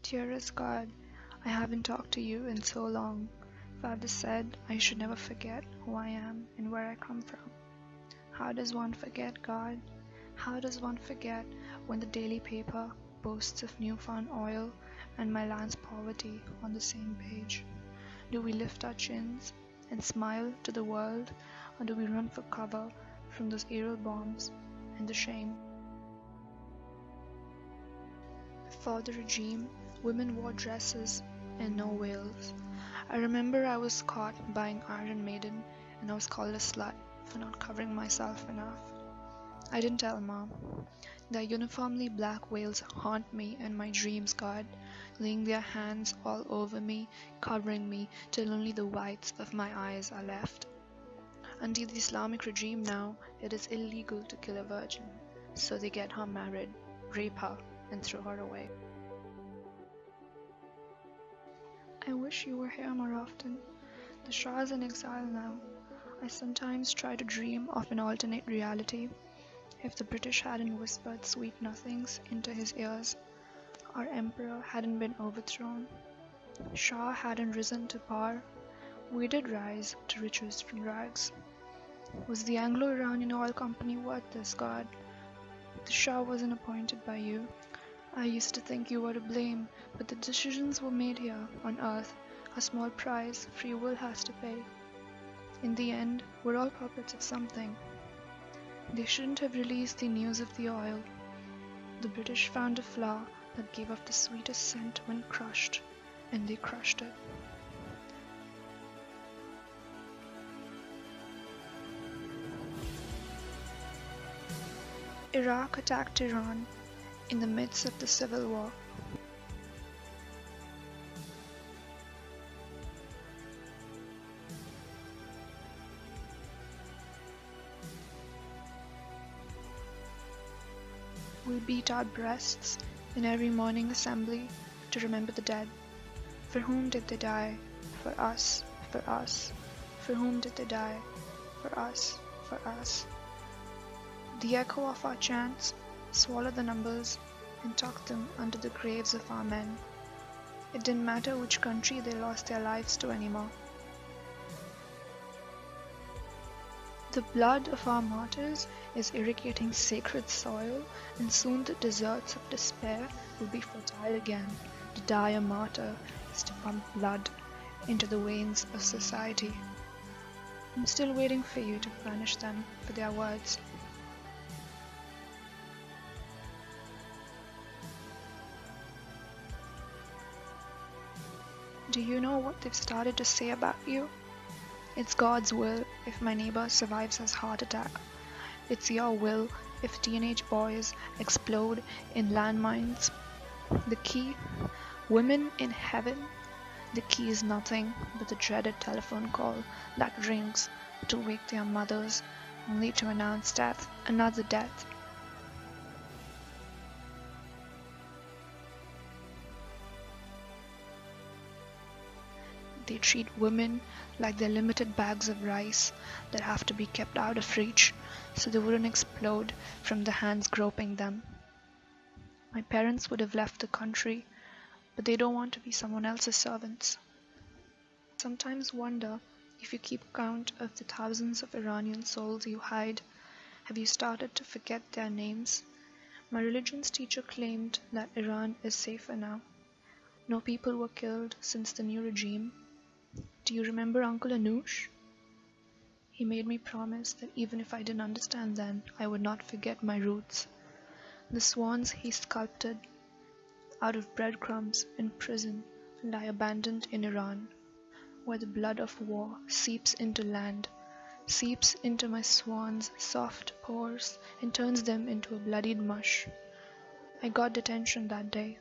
Dearest God, I haven't talked to you in so long. Father said I should never forget who I am and where I come from. How does one forget, God? How does one forget when the daily paper boasts of newfound oil and my land's poverty on the same page? Do we lift our chins and smile to the world, or do we run for cover from those aerial bombs and the shame? Before the regime, women wore dresses and no veils. I remember I was caught buying Iron Maiden and I was called a slut for not covering myself enough. I didn't tell Mom. Their uniformly black veils haunt me and my dreams, God, laying their hands all over me, covering me till only the whites of my eyes are left. Under the Islamic regime now, it is illegal to kill a virgin, so they get her married, rape her, and throw her away. I wish you were here more often. The Shah is in exile now. I sometimes try to dream of an alternate reality. If the British hadn't whispered sweet nothings into his ears, our emperor hadn't been overthrown, Shah hadn't risen to power, we did rise to riches from rags. Was the Anglo-Iranian oil company worth this, God? The Shah wasn't appointed by you. I used to think you were to blame, but the decisions were made here, on earth, a small price free will has to pay. In the end, we're all puppets of something. They shouldn't have released the news of the oil. The British found a flower that gave off the sweetest scent when crushed, and they crushed it. Iraq attacked Iran in the midst of the civil war. We beat our breasts in every morning assembly to remember the dead. For whom did they die? For us, for us. For whom did they die? For us, for us. The echo of our chants swallowed the numbers and tucked them under the graves of our men. It didn't matter which country they lost their lives to anymore. The blood of our martyrs is irrigating sacred soil, and soon the deserts of despair will be fertile again. To die a martyr is to pump blood into the veins of society. I'm still waiting for you to punish them for their words. Do you know what they've started to say about you? It's God's will if my neighbor survives his heart attack. It's your will if teenage boys explode in landmines. The key? Women in heaven? The key is nothing but the dreaded telephone call that rings to wake their mothers, only to announce death, another death. They treat women like they're limited bags of rice that have to be kept out of reach so they wouldn't explode from the hands groping them. My parents would have left the country, but they don't want to be someone else's servants. I sometimes wonder if you keep count of the thousands of Iranian souls you hide, have you started to forget their names? My religion's teacher claimed that Iran is safer now. No people were killed since the new regime. Do you remember Uncle Anoosh? He made me promise that even if I didn't understand then, I would not forget my roots. The swans he sculpted out of breadcrumbs in prison lie abandoned in Iran, where the blood of war seeps into land, seeps into my swans' soft pores and turns them into a bloodied mush. I got detention that day.